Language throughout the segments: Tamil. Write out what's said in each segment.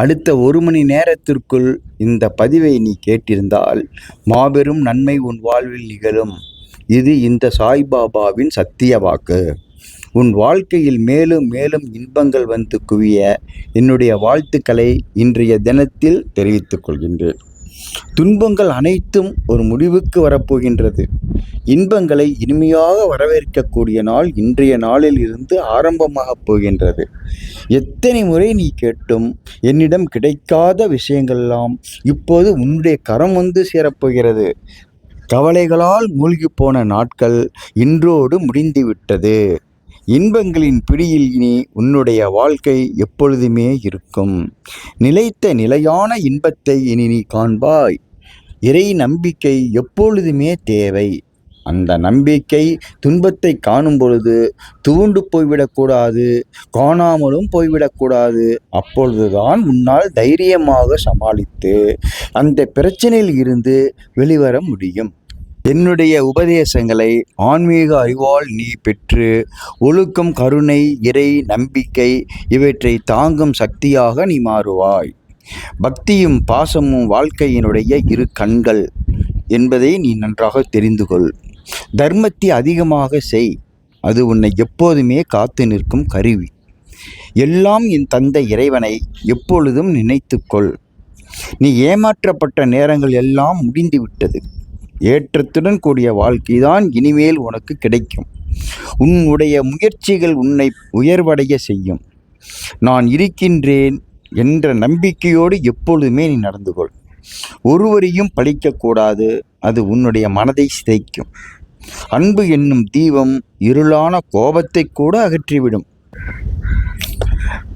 அடுத்த 1 மணி நேரத்திற்குள் இந்த பதிவை நீ கேட்டிருந்தால் மாபெரும் நன்மை உன் வாழ்வில் நிகழும். இது இந்த சாய்பாபாவின் சத்திய வாக்கு. உன் வாழ்க்கையில் மேலும் மேலும் இன்பங்கள் வந்து குவிய என்னுடைய வாழ்த்துக்களை இன்றைய தினத்தில் தெரிவித்துக் கொள்கின்றேன். துன்பங்கள் அனைத்தும் ஒரு முடிவுக்கு வரப்போகின்றது. இன்பங்களை இனிமையாக வரவேற்கக்கூடிய நாள் இன்றைய நாளில் இருந்து ஆரம்பமாகப் போகின்றது. எத்தனை முறை நீ கேட்டும் என்னிடம் கிடைக்காத விஷயங்களெல்லாம் இப்போது உன்னுடைய கரம் வந்து சேரப்போகிறது. கவலைகளால் மூழ்கி போன நாட்கள் இன்றோடு முடிந்துவிட்டது. இன்பங்களின் பிடியில் இனி உன்னுடைய வாழ்க்கை எப்பொழுதுமே இருக்கும். நிலைத்த நிலையான இன்பத்தை இனி நீ காண்பாய். இறை நம்பிக்கை எப்பொழுதுமே தேவை. அந்த நம்பிக்கை துன்பத்தை காணும் பொழுது துவண்டு போய்விடக்கூடாது, காணாமலும் போய்விடக்கூடாது. அப்பொழுதுதான் உன்னால் தைரியமாக சமாளித்து அந்த பிரச்சனையில் இருந்து வெளிவர முடியும். என்னுடைய உபதேசங்களை ஆன்மீக அறிவால் நீ பெற்று ஒழுக்கம், கருணை, இறை நம்பிக்கை இவற்றை தாங்கும் சக்தியாக நீ மாறுவாய். பக்தியும் பாசமும் வாழ்க்கையினுடைய 2 கண்கள் என்பதை நீ நன்றாக தெரிந்து கொள். தர்மத்தை அதிகமாக செய். அது உன்னை எப்போதுமே காத்து நிற்கும் கருவி. எல்லாம் என் தந்தை இறைவனை எப்பொழுதும் நினைத்துக்கொள். நீ ஏமாற்றப்பட்ட நேரங்கள் எல்லாம் முடிந்துவிட்டது. ஏற்றத்துடன் கூடிய வாழ்க்கைதான் இனிமேல் உனக்கு கிடைக்கும். உன்னுடைய முயற்சிகள் உன்னை உயர்வடைய செய்யும். நான் இருக்கின்றேன் என்ற நம்பிக்கையோடு எப்பொழுதுமே நீ நடந்து கொள். ஒருவரையும் பழிக்கக்கூடாது. அது உன்னுடைய மனதை சிதைக்கும். அன்பு என்னும் தீபம் இருளான கோபத்தை கூட அகற்றிவிடும்.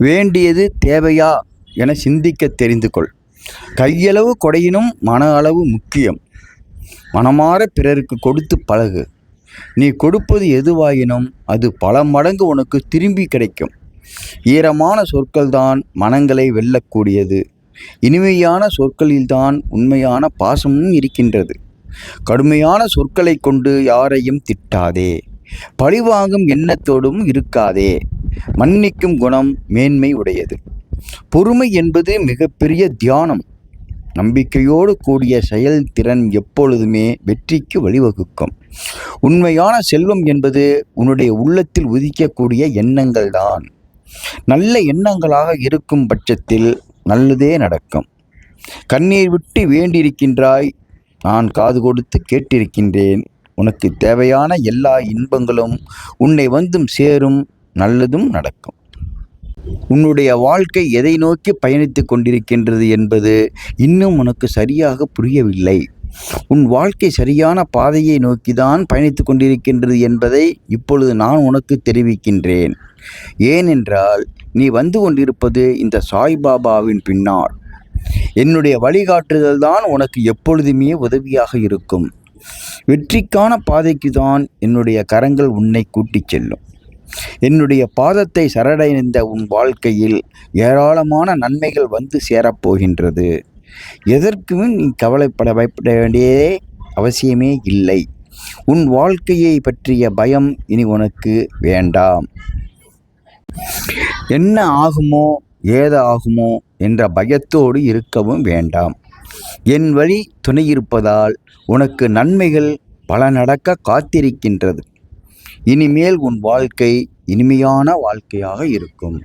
வேண்டியது தேவையா என சிந்திக்க தெரிந்து கொள். கையளவு கொடையினும் மன அளவு முக்கியம். மனமாற பிறருக்கு கொடுத்து பழகு. நீ கொடுப்பது எதுவாயினும் அது பல மடங்கு உனக்கு திரும்பி கிடைக்கும். ஈரமான சொற்கள்தான் மனங்களை வெல்லக்கூடியது. இனிமையான சொற்களில்தான் உண்மையான பாசமும் இருக்கின்றது. கடுமையான சொற்களை கொண்டு யாரையும் திட்டாதே. பழிவாங்கும் எண்ணத்தோடும் இருக்காதே. மன்னிக்கும் குணம் மேன்மை உடையது. பொறுமை என்பது மிகப்பெரிய தியானம். நம்பிக்கையோடு கூடிய செயல்திறன் எப்பொழுதுமே வெற்றிக்கு வழிவகுக்கும். உண்மையான செல்வம் என்பது உன்னுடைய உள்ளத்தில் உதிக்கக்கூடிய எண்ணங்கள் தான். நல்ல எண்ணங்களாக இருக்கும் பட்சத்தில் நல்லதே நடக்கும். கண்ணீர் விட்டு வேண்டியிருக்கின்றாய். நான் காது கொடுத்து கேட்டிருக்கின்றேன். உனக்கு தேவையான எல்லா இன்பங்களும் உன்னை வந்தும் சேரும். நல்லதும் நடக்கும். உன்னுடைய வாழ்க்கை எதை நோக்கி பயணித்து கொண்டிருக்கின்றது என்பது இன்னும் உனக்கு சரியாக புரியவில்லை. உன் வாழ்க்கை சரியான பாதையை நோக்கிதான் பயணித்து கொண்டிருக்கின்றது என்பதை இப்பொழுது நான் உனக்கு தெரிவிக்கின்றேன். ஏனென்றால் நீ வந்து கொண்டிருப்பது இந்த சாய்பாபாவின் பின்னால். என்னுடைய வழிகாட்டுதல் தான் உனக்கு எப்பொழுதுமே உதவியாக இருக்கும். வெற்றிக்கான பாதைக்கு தான் என்னுடைய கரங்கள் உன்னை கூட்டிச் செல்லும். என்னுடைய பாதத்தை சரணடைந்த உன் வாழ்க்கையில் ஏராளமான நன்மைகள் வந்து சேரப்போகின்றது. எதற்குமே நீ கவலைப்பட பயப்பட வேண்டியதே அவசியமே இல்லை. உன் வாழ்க்கையை பற்றிய பயம் இனி உனக்கு வேண்டாம். என்ன ஆகுமோ ஏது ஆகுமோ என்ற பயத்தோடு இருக்கவும் வேண்டாம். என் வழி துணையிருப்பதால் உனக்கு நன்மைகள் பல நடக்க காத்திருக்கின்றது. இனிமேல் உன் வாழ்க்கை இனிமையான வாழ்க்கையாக இருக்கும்.